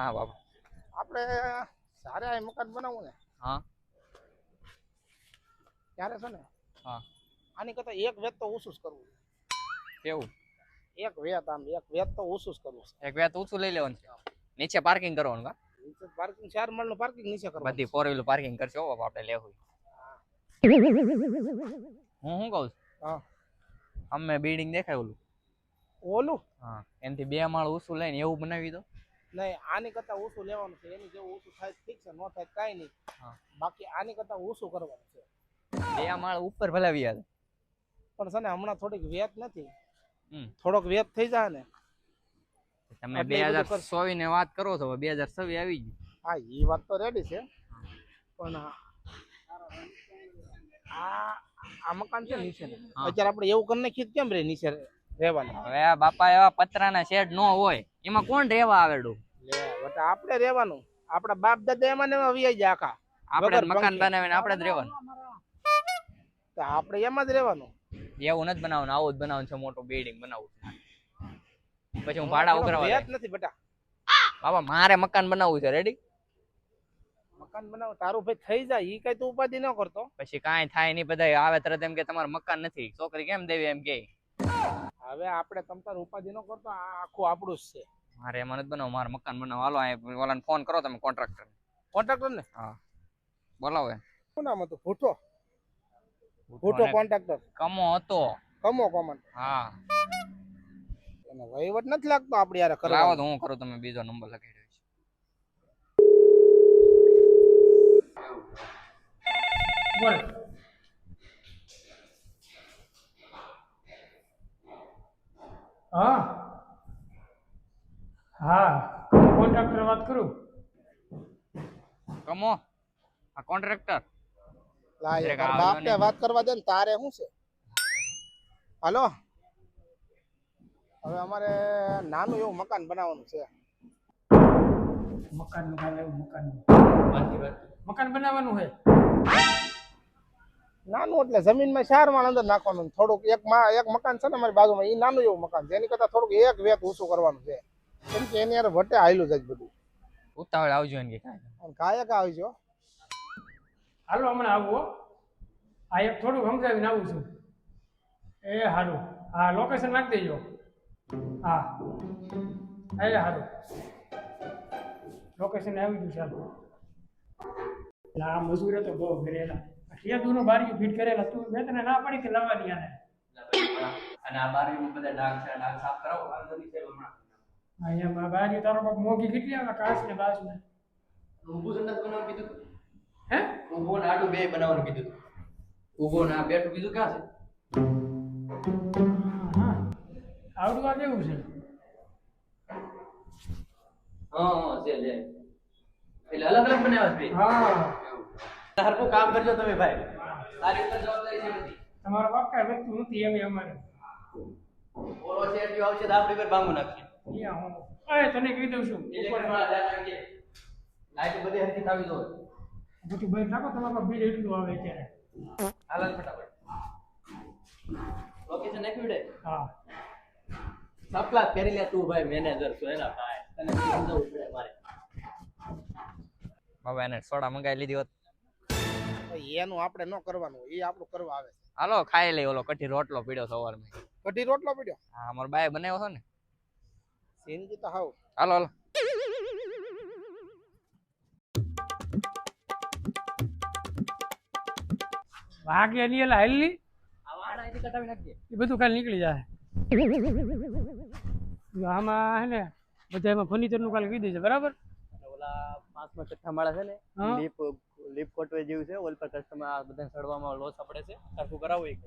હા બાપા. આપણે સારે આ મકાન બનાવવું ને હા ત્યારે છે ને હા આની કરતા એક વેત તો ઓછું જ કરવું. કેવું? એક વેત આમ એક વેત તો ઓછું જ કરવું છે. એક વેત ઊંચું લઈ લેવાનું છે, નીચે પાર્કિંગ કરવાનું કા? નીચે પાર્કિંગ 4 માળનું પાર્કિંગ નીચે કરવાનું. બધી 4 વ્હીલર પાર્કિંગ કરશે હો બાપા, આપણે લેવું. હું શું કહું છું, હા અમે બિલ્ડિંગ દેખાય ઓલું ઓલું હા એનાથી 2 માળ ઊંચું લઈને એવું બનાવી દો. નહીં આની કરતા ઓછું લેવાનું છે. એની જેવું ઓછું થાય ઠીક છે, નો થાય કાંઈ નહીં. હા બાકી આની કરતા ઓછું કરવાનું છે. 2 માળ ઉપર ભલાવી યાર. પણ છે ને હમણાં થોડીક વેત નથી, હમ થોડોક વેત થઈ જાય ને. તમે એટલે એ બધું 2024 ની વાત કરો છો, 2026 આવી ગયું. હા એ વાત તો રેડી છે, પણ આ મકાન છે નીચે ને હા. અત્યારે આપણે એવું કરી નાખીએ તો કેમ રે નીચે રહેવાનું? હવે આ બાપા એવા પતરાના શેડ નો હોય, એમાં કોણ રહેવા આવેડું? લે બટા આપણે રહેવાનું, આપણા બાપ દાદા એમાં ને એમાં વીઆઈ જાય આખા. આપણે વગર મકાન પંખે. બનાવીને આપણે જ રહેવાનું. તો આપણે એમાં જ રહેવાનું. એવું નથી બનાવવાનું, આવું જ બનાવવાનું છે, મોટું બિલ્ડિંગ બનાવવું છે. પછી હું ભાડા ઉઘરાવા વેત નથી બેટા. બાપા મારે મકાન બનાવવું છે, રેડી? મકાન બનાવ તારું ભાઈ થઈ જાય ઈ કઈ તું ઉપાધિ ન કરતો. પછી કાંઈ થાય નહીં, બધા આવે તરત એમ કે તમારું મકાન નથી, છોકરી કેમ દેવી એમ કે. હવે આપણે તમતાર ઉપાધિ ન કરતો, આ આખું આપણું જ છે. મારે એમાં નથી બનાવવું, મારે મકાન બનાવવું. હાલો અહીં ઓલાને ફોન કરો તમે, કોન્ટ્રાક્ટર. કોન્ટ્રાક્ટર ને હા બોલાવો. શું નામ હતું? ભૂટો કોન્ટ્રાક્ટર. કમો હતો. કમો કોમન. હા એને વહીવટ નથી લાગતો આપણે યાર લાવો કરવા. તો હું કરું, તમે બીજો નંબર લખી રહ્યો છે. બોલ. હા હા કોન્ટ્રાક્ટર વાત કરું. કમો આ કોન્ટ્રાક્ટર. લા જરીક યાર આવજો બાપને ને. વાત કરવા દે ને, તારે શું છે? હાલો હવે અમારે નાનું એવું મકાન બનાવવાનું છે. મકાનનું કાલે એવું મકાન બનાવવાનું છે. નાનું એટલે જમીનમાં 4 માળ અંદર નાખવાનું. થોડુંક એક મકાન છે ને અમારી બાજુમાં, એ નાનું એવું મકાન છે. એની કરતા થોડુંક એક વેત ઊંચું કરવાનું છે, કેમ કે એની યાર વટે આયલું જાય બધું. ઉતાવળ આવજો એમ કે કાંઈ. અને કાયક આવજો. હાલો હમણાં આવું હો. આ એક થોડું સમજાવીને આવું છું. એ સારું. હા લોકેશન નાખી દેજો. હા એ સારું. લોકેશન આવી ગયું ચાલો. એટલે આ મજૂરે તો બહુ કરેલા. ખેતનું બારીઓ ફીટ કરેલા. તું મેં તને ના પડી કે લાવવાની આને. અને આ બારીમાં બધા ડાઘ છે, ડાઘ સાફ કરાવો. અહીંયા બારી તારો બાપ મોગી કેટલી આવે કાચ ને બાસ ને. ઊભું સંડાસ બનાવવાનું કીધું તું? હે ઊભો ને આડું બે બનાવવાનું કીધું તું. ઊભો ને આ બેઠું કીધું ક્યાં છે? હા આવડું આ કેવું છે? હા છે લે. એટલે અલગ અલગ બનાવ્યા છે. હા હરખું કામ કરજો તમે ભાઈ. તારી ઉપર જવાબદારી છે બધી. તમારો બાપ કાંઈ વસ્તુ નથી એમ અમારે. ઓલો છે એટલું આવશે તો આપણી પર ભાંગું નાખીએ. અહીંયા હું અરે તને કહી દઉં છું ઇલેક્ટ્રિક વાળા ધ્યાન રાખીએ. લાઈટ બધી હરખી થવી જોઈએ. બધું બંધ રાખો. તમારા બિલ એટલું આવે અત્યારે. હાલ ફટાફટ. લોકેશન નાખ્યું છે. હા સપલા પહેરી લે તું ભાઈ, મેનેજર છો એના ભાઈ. તને સમજાવવું પડે મારે. બાબા એને સોડા મંગાવી લીધી હોત. એનું આપણે ન કરવાનું, એ આપણું કરવા આવે છે. હાલો ખાઈ લઈ. ઓલો કઢી રોટલો પીડ્યો સવારમાં. કઢી રોટલો પડ્યો હા અમાર બાએ બનાવ્યો છે ને. સીનજી તો હાવ. હાલો હાલો. વાગે નહીં એટલે હાલી આ વાડા અહીંથી કટાવી નાખીએ. એ બધું કાલે નીકળી જાય. આમાં હે ને બધા એમાં ફર્નિચરનું કાલે કહી દેશે બરાબર. ઓલા 5માં કઠ્ઠા માળા છે ને, હા. લીપ કોટવે જેવું છે. ઓલ પર કસ્ટમર આ બધા સડવામાં લોસ પડે છે. સરખું કરાવવું એક.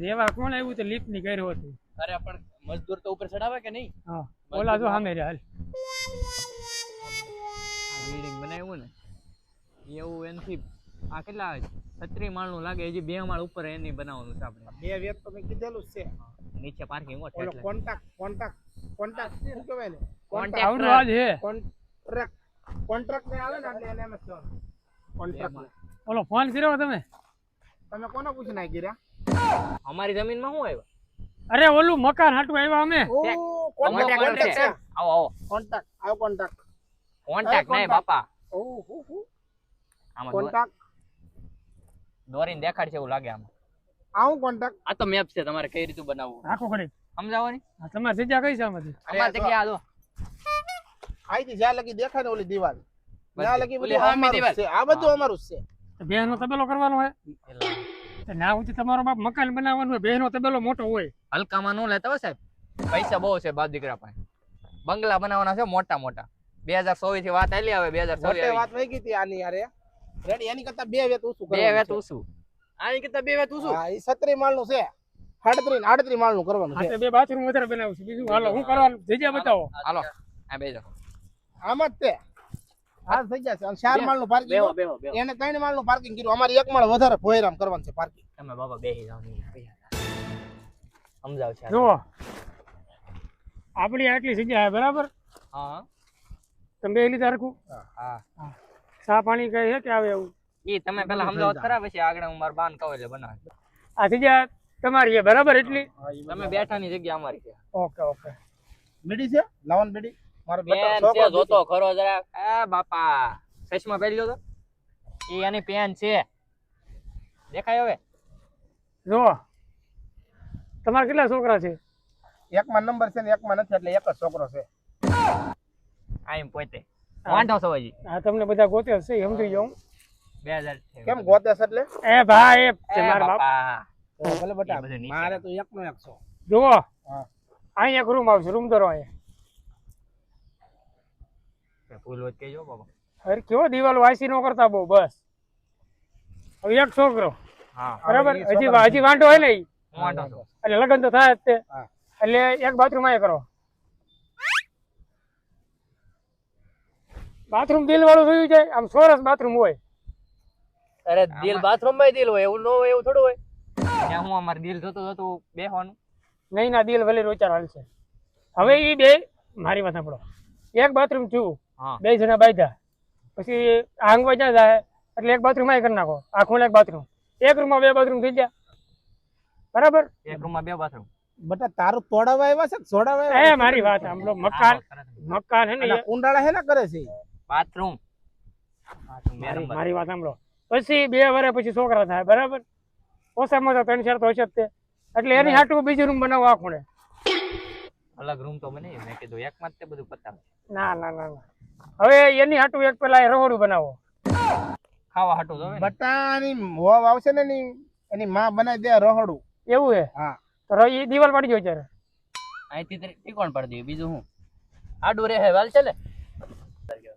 રેવા કોણ આવ્યું તો લીપ ની કર્યું હતું. અરે પણ મજદૂર તો ઉપર ચડાવે કે નહીં? હા ઓલા જો સામે રે હાલ. આ બિલ્ડિંગ બનાવ્યું ને એવું એનથી આ કેટલા આવે છે? 36 માળનું લાગે. હજી 2 માળ ઉપર એની બનાવવાનું છે આપણે. બે વેત તો મેં કીધેલું જ છે. નીચે પાર્કિંગ હોત ઓલો એટલે. કોન્ટ્રાક્ટ શું કહેવાય ને? આવડું આજ હે. કોન્ટ્રાક્ટ ને આવે ને એટલે એને એમ જ કહેવાનું. કોન્ટ્રાક્ટ. ઓલો ફોન કર્યો તમે? તમે કોને પૂછીને આવી ગયા? અમારી જમીનમાં શું આવ્યા? અરે ઓલું મકાન હાટું આવ્યા અમે. ઓ કોન્ટ્રાક્ટ છે. આવો આવો. કોન્ટ્રાક્ટ. કોન્ટેક્ટ નહીં બાપા. આમાં કોન્ટેક્ટ દોરીને દેખાડશે એવું લાગે આમાં. આવું કોન્ટેક્ટ આ તો મેપ છે તમારે કઈ રીતે બનાવવું આખો ઘડી સમજાવો ને. તમારી જગ્યા કઈ છે આમાંથી અમારી જગ્યા આ જો. આઈથી જ્યાં લગી દેખાય ને ઓલી દિવાલ ત્યાં લગી ઓલી બધું હામી અમારું જ દિવાલ. છે આ બધું અમારું જ છે તો બેહનો તબેલો કરવાનો હોય તો ના ઉંચી તમારો બાપ મકાન બનાવવાનું હોય બેહનો તબેલો મોટો હોય હલકામાં નો લેતા હો સાહેબ. પૈસા બહુ છે બાપ દીકરા પાસે. બંગલા બનાવવાના છે મોટા મોટા. 2024 થી વાત આલી આવે 2024 મોટે વાત વહી ગઈ હતી આની યારે રેડી એની કરતા બે વેત ઊંચું બે કરવાનું વેત છે. ઉસું. આની કરતા બે વેત ઉસું. હા ઈ 37 માળનું છે 38 માળનું કરવાનું હા છે તો બે બાથરૂમ વધારે બનાવું છું બીજું હાલો હું કરવાનું જગ્યા બતાવો હાલો આ બેજો. આમ જ તે આ થઈ જશે અને 4 માળનું પાર્કિંગ બેહો બેહો બેહો. એને 3 માળનું પાર્કિંગ કર્યું અમારી 1 માળ વધારે ભોયરામ કરવાનું છે પાર્કિંગ તમે બાબા બેહી જાવ ને સમજાવ છે. જુઓ આપણી આટલી જગ્યા છે બરાબર હા તમે બે લીધા હરખું હા. ચા પાણી કઈ છે કે આવે એવું ઈ તમે પેલા સમજાવો તો ખરા પછી આગળ હું માર બાન કહું એટલે બનાવ. આ જગ્યા તમારી છે બરાબર એટલી તમે બેઠાની જગ્યા અમારી છે. ઓકે ઓકે બેડી છે લાવન બેડી મારો પેન બેટો છે જોતો ખરો જરા. એ બાપા ચશ્મા પહેરી લો તો. ઈ એની પેન છે દેખાય હવે. જુઓ તમારા કેટલા છોકરા છે એકમાં નંબર છે ને એકમાં નથી એટલે એક જ છોકરો છે આમ પોતે વાંઢો છો હજી. આ તમને બધા ગોતે છે સમજી જાઉં 2000 કેમ ગોતે છે એટલે એ ભાઈ એ છે એ મારા બાપ બાપા. તો ભલે બેટા એ બધું નીચે. મારે તો એકનો એક છો જુઓ હા અહીં એક રૂમ આવશે રૂમ ધરો અહીંયા ફૂલ હોય કેજો બાબા. અરે કેવો દિવાલ વાસી નો કરતા બહુ બસ હવે એક છોકરો હા બરાબર હવે ઈ હજી છોકરા હજી વાંઢો હોય ને ઈ. હું વાંઢો છું. એટલે લગ્ન તો થાય જ તે હા એટલે એક બાથરૂમ અહીંયા કરો બાથરૂમ દિલ વાળું થયું છે આમ સોરસ બાથરૂમ હોય અરે દિલ બાથરૂમ માં દિલ હોય એવું ન હોય એવું થોડું હોય. ત્યાં હું અમાર દિલ જોતો જોતો બેહવાનું. નહીં ના દિલ ભલે રોચાર હાલશે હવે ઈ બે મારી વાત સાંભળો એક બાથરૂમ થયું હા બે જણા બાંધ્યા પછી આંગવા જ્યાં જાય એટલે એક બાથરૂમ અહીં કરી નાખો આખું એક બાથરૂમ એક રૂમમાં બે બાથરૂમ થઈ ગયા બરાબર એક રૂમ માં બે બાથરૂમ. બેટા તારું તોડાવા આવ્યા છે કે જોડાવા આવ્યા એ મારી વાત સાંભળો મકાન મકાન હે ને છે? કુંડાળા હે ને કરે છે ઈ? બાથરૂમ મારી વાત સાંભળો પછી 2 વર્ષ પછી છોકરા થાય બરાબર ઓછામાં ઓછા 3-4 તો હશે જ તે એટલે એની હાટું બીજું રૂમ બનાવો આ ખૂણે અલગ રૂમ તો બને મેં કીધું એક માં જ તે બધું પતાવે. ના ના ના ના હવે એની હાટું એક પેલા રહોડું બનાવો ખાવા હાટું જોવે ને. બટાની હોવ આવશે ને એની માં બનાવી દે રહોડું એવું હે હા તો એ દિવાલ પાડી ગયો ત્યારે અહીંથી ત્રિકોણ પાડી દઈએ બીજું હું આડું રે હે વાલ ચાલે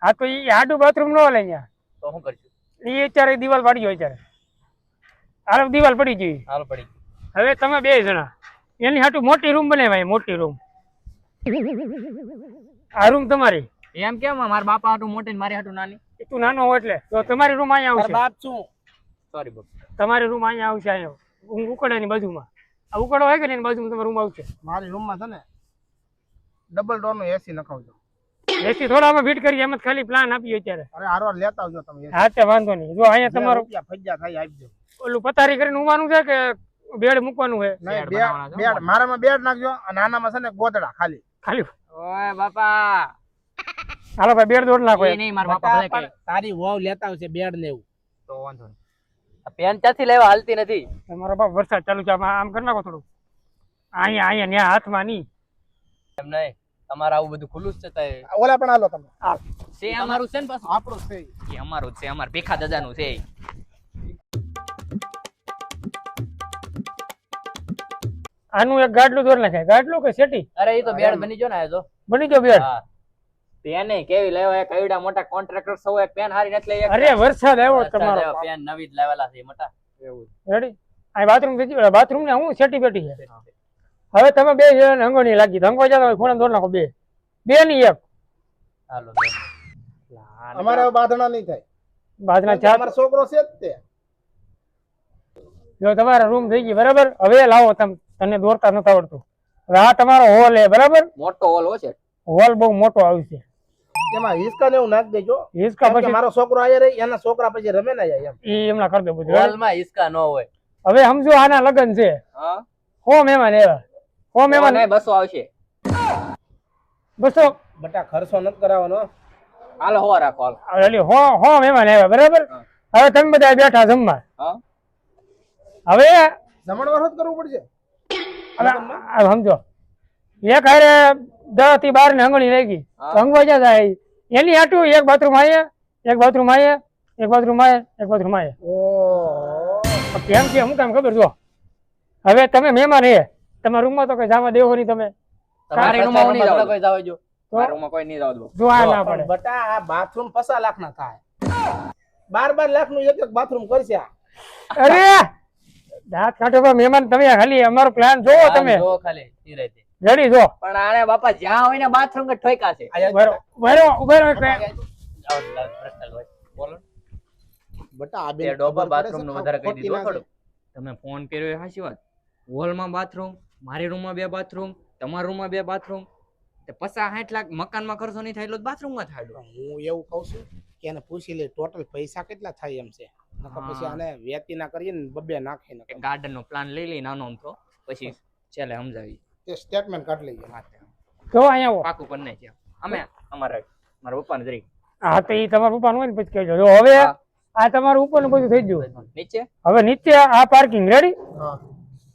હા તો એ હાટું બાથરૂમ નો હાલે અહીંયા તો શું કરશું. એ અત્યારે દિવાલ પાડી ગયો ત્યારે હાલ દિવાલ પડી ગઈ હાલ પડી. હવે તમે 2 જણા એની હાટું મોટી રૂમ બનાવાય મોટી રૂમ આ રૂમ તમારી એમ કેમ મારા બાપા હાટું મોટી ને મારી હાટું નાની. એ તું નાનો હોય એટલે તો તમારી રૂમ અહીંયા તાર આવશે બાપ શું સોરી બાપ. તમારી રૂમ અહીંયા આવશે અહીંયા ઉકડાની બાજુમાં આ ઉકડો હોય કે ને એની બાજુમાં તમારો રૂમ આવશે મારી રૂમમાં છે ને ડબલ ડોર નું એસી નખાવજો એસી થોડા અમે ફિટ કરીએ એમ જ ખાલી પ્લાન આપીએ અત્યારે અરે હારો લેતા આવજો તમે AC. હા તે વાંધો નહીં જો અહીંયા જે તમારું રૂપિયા ફજ્જા થાય આપજો ઓલું પથારી કરીને ઊંઘવાનું છે કે બેડ મૂકવાનું છે નહીં બેડ બનાવવાના છે. બેડ મારામાં બેડ નાખજો અને આનામાં છે ને ગોદડા ખાલી ખાલી ઓય બાપા હાલો ભાઈ બેડ દોડ નાખો એ નહીં મારા બાપા ભલે કહે. તારી વહુ લેતા આવશે બેડ ને એવું તો વાંધો નહીં. આ પેન ક્યાંથી લેવા હાલતી નથી. તમારો બાપ વરસાદ ચાલુ છે આમ કરી નાખો થોડું અહીંયા અહીંયા ન્યા હાથમાં નહીં એમ નહીં તમારે આવું બધું ખુલ્લું જ છે તાય. ઓલા પણ હાલો તમે છે અમારું છે ને પાછું. આપણું છે એ અમારું જ છે અમાર ભીખા દાદાનું છે. આનું એક ગાડલું દોર નાખાય ગાડલું કે સેટી અરે એ તો બેડ બની ગયો ને આ તો. બની ગયો બેડ હા પેન કેવી લેવા એક એવડા મોટા કોન્ટ્રાક્ટર સૌ એક પેન હારી નથી લઈ અરે વરસાદ આવ્યો તમારો પેન નવી જ લાવેલા છે મોટા. એવું રેડી આ બાથરૂમ ને હું સેટી બેટી છે હવે તમે 2 જણા હંગોની લાગી હંગો જતા ખૂણા દોર નાખો બે ની એક હાલો અમારે હવે બાંધણા નહીં થાય બાદના કેમ કે અમારો છોકરો છે જ તે જો તમારા રૂમ થઈ ગઈ બરાબર હવે લાવો તને દોરતા નથી આવડતું હવે આ તમારો હોલ છે બરાબર મોટો હોલ છે. હોલ બહુ મોટો આવશે એમાં હિસકા ને એવું નાખ દેજો હિસકા કેમ કે પછી મારો છોકરો આયા રહી એના છોકરા પછી રમે ના જાય એમ ઈ એમના કરી દે બધું હોલ માં હિસકા ન હોય. હવે સમજો આના લગન છે હા હો મહેમાન એવા હો મહેમાન નહીં 200 આવશે. 200 બટા ખર્ચો નથી કરાવવાનો હાલો હો રાખો હાલો. એટલે હો મહેમાન આવ્યા બરાબર. હા. હવે તમે બધા બેઠા જમવા. હા હવે જમણવાર જ કરવું પડશે. હવે આ સમજો એક હારે 10 થી 12 ને આંગળી લાગી હા. અંગવા જાય એની હાટું એક બાથરૂમ આયા એક બાથરૂમ આયા એક બાથરૂમ આયા એક બાથરૂમ આયા. ઓહો કેમ કે હું કામ ખબર જો હવે તમે મહેમાન હે તમારા રૂમમાં તો કઈ જવા દેવો નહીં તમે તમારા રૂમમાં હું નહીં જાઉં. કોઈ જાવ જો તો મારા રૂમમાં કોઈ નહીં જાવ દો. જો આ ના પણ પડે બટા આ બાથરૂમ 50 લાખ ના થાય. 12 લાખ નું એક બાથરૂમ કરશે આ. અરે દાંત કાઢો પણ મહેમાન તમે ખાલી અમારો પ્લાન જોવો તમે જો ખાલી ઈ રીતે રેડી જો પણ આને બાપા જ્યાં હોય ને બાથરૂમ જ ઠોકા છે. બોલો બટા આ તે બેન ડોબા ખબર પડે bathroom છે, નું વધારે કહી ખોટી દીધું ના થોડું. તમે ફોન કર્યો એ સાચી વાત. હોલમાં બાથરૂમ, મારી રૂમમાં 2 બાથરૂમ, તમારા રૂમમાં 2 બાથરૂમ. તે 50-60 લાખ મકાનમાં ખર્ચો નહીં થાય એટલો બાથરૂમમાં થાય. છે. હું એવું કહું છું કે એને પૂછી લે ટોટલ પૈસા કેટલા થાય એમ છે. નકર પછી હા. આને વેતી ના કરીએ ને બબે નાખે ને એક ગાર્ડન નો પ્લાન લઈ લઈ નાનો અમથો પછી છેલ્લે સમજાવી. તે સ્ટેટમેન્ટ કાઢ લઈએ. જો અહીંયા આવો. પાકું કરી નાખ્યા અમે અમારા મારા પપ્પાને જરી હા તો એ તમારા પપ્પાનું હોય ને પછી કહેજો જો હવે હા. આ તમારું ઉપરનું બધું થઈ ગયું નીચે હવે નીચે આ પાર્કિંગ રેડી હા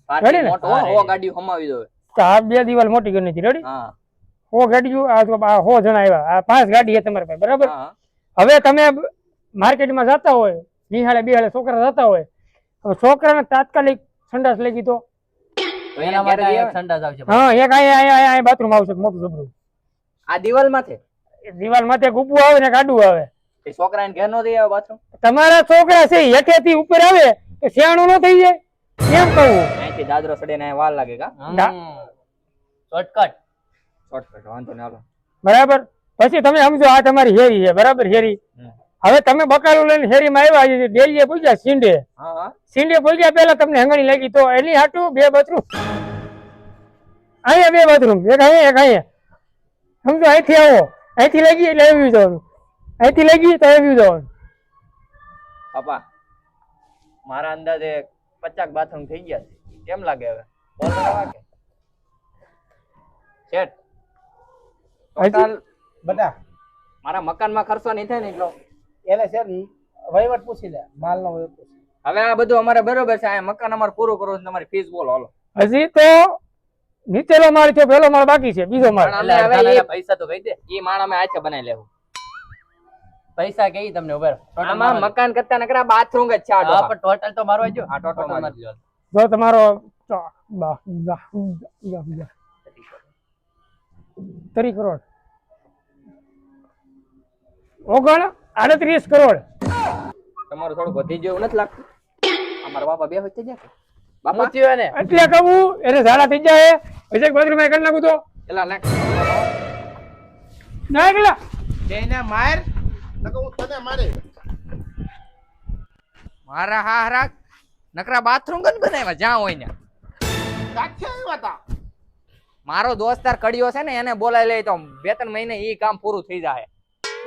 પાર્કિંગ ને? મોટો હા, હો ready. ગાડીઓ હમાવી દો. તો આ 2 દિવાલ મોટી કરી નથી રેડી હા 100 ગાડીઓ આ 100 જણા આવ્યા આ 5 ગાડી છે તમારી પાસે બરાબર હા હવે તમે માર્કેટમાં જતા હોય નિહાળે બિહાળે છોકરા જતા હોય હવે છોકરાને તાત્કાલિક સંડાસ લઈ ગઈ તો તો એના માટે આ એક સંડાસ આવશે હા એક અહીંયા બાથરૂમ આવશે મોટું જબરું આ દિવાલ માથે દિવાલ માથે એક ઊભું આવે ને એક આડું આવે એ છોકરાને ઘેર નો દઈ આવે બાથરૂમ. તમારા છોકરા છે હેઠેથી ઉપર આવે તો શિયાળું ન થઈ જાય કેમ કહું અહીંથી દાદરો સડે ને વાર લાગે કા શોર્ટકટ શોર્ટકટ વાંધો ને હાલો. બરાબર પછી તમે સમજો આ તમારી હેરી છે બરાબર હેરી હમ. હવે તમે બકાલું લઈને હેરીમાં આવ્યા ડેલીએ પૂછ્યા સિંડે હા હા સિંડે પૂછ્યા પેલા તમને હંગણી લાગી તો એની હાટું 2 બાથરૂમ અહીંયા 2 બાથરૂમ એક અહીંયા સમજો અહીંથી આવો અહીંથી લાગી એટલે આવ્યું જવાનું અહીંથી લાગી તો આવ્યું જવાનું પપ્પા મારા અંદાજે 50 બાથરૂમ થઈ ગયા છે. કેમ લાગે હવે બોલ બરાબર કે શેઠ ટોટલ બટા મારા મકાનમાં ખર્ચો નહીં થાય ને એટલો. એને છે ને વહીવટ પૂછી લે માલ નો વહીવટ પૂછી. હવે આ બધું અમારે બરોબર છે. આ મકાન અમારે પૂરું કરવું છે. તમારી ફીસ બોલો હાલો. હજી તો નીચેનો માળ છે પેલો માળ બાકી છે બીજો માળ પણ એટલે અમે હવે અડધાના પૈસા તો કહી દે એ માણ અમે હાથે બનાવી લેવું. પૈસા કઈ તમને ઉભર આમાં મકાન કરતા નકરા બાથરૂમ જ છે આ હા ડોહા. પણ ટોટલ તો મારવા જો હા, total મારજો. મારજો. જો તમારો તરી કરોડ ઓગણ 38 કરોડ તમારું થોડું વધી ગયું એવું નથી લાગતું? અમારા બાપા બે વચ્ચે ગયા કે? બાપા હું થયું એને એટલે કહું એને ઝાડા થઈ જાય હજી બાથરૂમ કરી નાખું તો એલા લાગ ના ગયેલા જઈને માર નકર હું તને મારે. મારા હારા નકરા બાથરૂમ જ બનાવ્યા જ્યાં હોય ને. કાઠે આવ્યા તા. મારો દોસ્તાર કડિયો છે ને એને બોલાવી લે તો 2-3 મહિને ઈ કામ પૂરું થઈ જાય.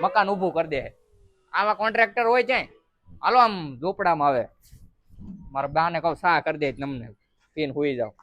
મકાન ઊભું કરી દે. આવા કોન્ટ્રાક્ટર હોય છે હાલો આમ ઝોપડામાં આવે. મારા બાને કહું સા કરી દે તમને પીને હુઈ જાવ.